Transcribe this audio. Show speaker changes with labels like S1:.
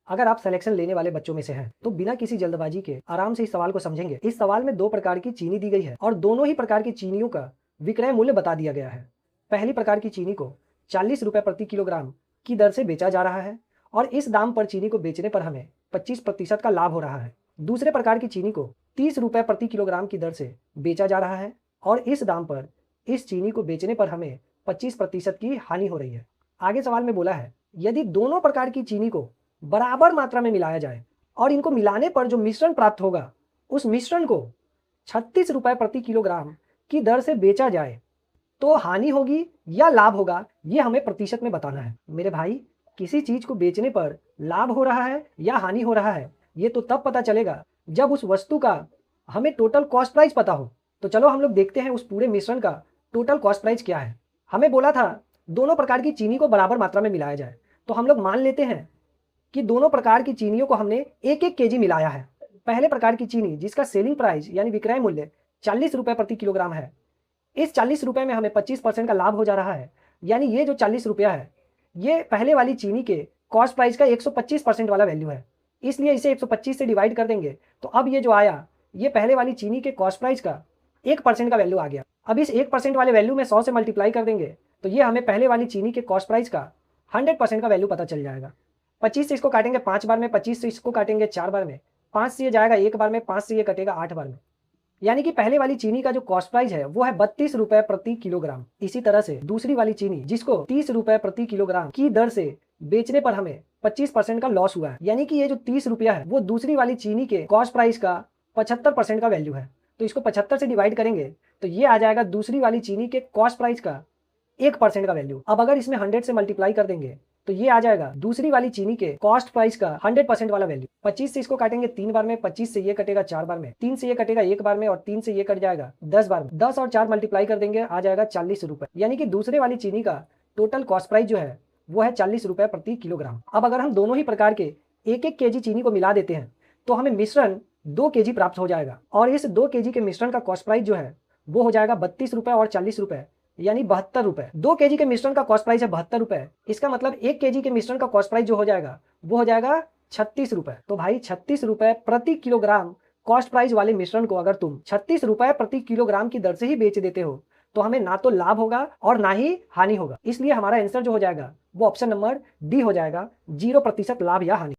S1: अगर आप सिलेक्शन लेने वाले बच्चों में से हैं तो बिना किसी जल्दबाजी के आराम से इस सवाल को समझेंगे। इस सवाल में 2 प्रकार की चीनी दी गई है और दोनों ही प्रकार की चीनियों का विक्रय मूल्य बता दिया गया है। पहली प्रकार की चीनी को 40 रुपए प्रति किलोग्राम की दर से बेचा जा रहा है और इस दाम पर चीनी को बेचने पर हमें 25% का लाभ हो रहा है। दूसरे प्रकार की चीनी को 30 रुपए प्रति किलोग्राम की दर से बेचा जा रहा है और इस दाम पर इस चीनी को बेचने पर हमें 25% की हानि हो रही है। आगे सवाल में बोला है, यदि दोनों प्रकार की चीनी को बराबर मात्रा में मिलाया जाए और इनको मिलाने पर जो मिश्रण प्राप्त होगा उस मिश्रण को 36 रुपए प्रति किलोग्राम की दर से बेचा जाए तो हानि होगी या लाभ होगा, ये हमें प्रतिशत में बताना है। मेरे भाई, किसी चीज को बेचने पर लाभ हो रहा है या हानि हो रहा है ये तो तब पता चलेगा जब उस वस्तु का हमें टोटल कॉस्ट प्राइस पता हो। तो चलो हम लोग देखते हैं उस पूरे मिश्रण का टोटल कॉस्ट प्राइस क्या है। हमें बोला था दोनों प्रकार की चीनी को बराबर मात्रा में मिलाया जाए, तो हम लोग मान लेते हैं कि दोनों प्रकार की चीनियों को हमने 1-1 केजी मिलाया है। पहले प्रकार की चीनी जिसका सेलिंग प्राइस यानी विक्रय मूल्य 40 रुपए प्रति किलोग्राम है, इस 40 रुपए में हमें 25% का लाभ हो जा रहा है, यानी ये जो 40 रुपया है ये पहले वाली चीनी के कॉस्ट प्राइस का 125% वाला वैल्यू है, इसलिए इसे 125 से डिवाइड कर देंगे तो अब ये जो आया ये पहले वाली चीनी के कॉस्ट प्राइस का 1% का वैल्यू आ गया। अब इस 1% वाले वैल्यू में 100 से मल्टीप्लाई कर देंगे तो ये हमें पहले वाली चीनी के कॉस्ट प्राइस का 100% का वैल्यू पता चल जाएगा। 25 से इसको काटेंगे 5 बार में, 25 से इसको काटेंगे 4 बार में, 5 से ये जाएगा 1 बार में, 5 से ये कटेगा 8 बार में, यानी कि पहले वाली चीनी का जो कॉस्ट प्राइस है वो है 32 रुपए प्रति किलोग्राम। इसी तरह से दूसरी वाली चीनी जिसको 30 रुपए प्रति किलोग्राम की दर से बेचने पर हमें 25% का लॉस हुआ है, यानी कि ये जो 30 रुपया है वो दूसरी वाली चीनी के कॉस्ट प्राइस का 75% का वैल्यू है। तो इसको 75 से डिवाइड करेंगे तो ये आ जाएगा दूसरी वाली चीनी के कॉस्ट प्राइस का 1% का वैल्यू। अब अगर इसमें 100 से मल्टीप्लाई कर देंगे तो ये आ जाएगा दूसरी वाली चीनी के कॉस्ट प्राइस का 100% वाला वैल्यू। 25 से इसको काटेंगे 3 बार में, 25 से ये कटेगा 4 बार में, 3 से ये कटेगा 1 बार में और 3 से ये कट जाएगा 10 बार में। 10 और 4 मल्टीप्लाई कर देंगे आ जाएगा 40 रुपए, यानी कि दूसरे वाली चीनी का टोटल कॉस्ट प्राइस जो है वो है 40 रुपए प्रति किलोग्राम। अब अगर हम दोनों ही प्रकार के 1-1 केजी चीनी को मिला देते हैं तो हमें मिश्रण 2 केजी प्राप्त हो जाएगा और इस 2 केजी के मिश्रण का कॉस्ट प्राइस जो है वो हो जाएगा 32 रुपए और 40 रुपए, यानी 72 रुपए। 2 केजी के मिश्रण का कॉस्ट प्राइस है 72 रुपए, इसका मतलब 1 केजी के मिश्रण का कॉस्ट प्राइस जो हो जाएगा वो हो जाएगा 36 रुपए। तो भाई 36 रुपए प्रति किलोग्राम कॉस्ट प्राइस वाले मिश्रण को अगर तुम 36 रुपए प्रति किलोग्राम की दर से ही बेच देते हो तो हमें ना तो लाभ होगा और ना ही हानि होगा, इसलिए हमारा आंसर जो हो जाएगा वो ऑप्शन नंबर डी हो जाएगा, 0% लाभ या हानि।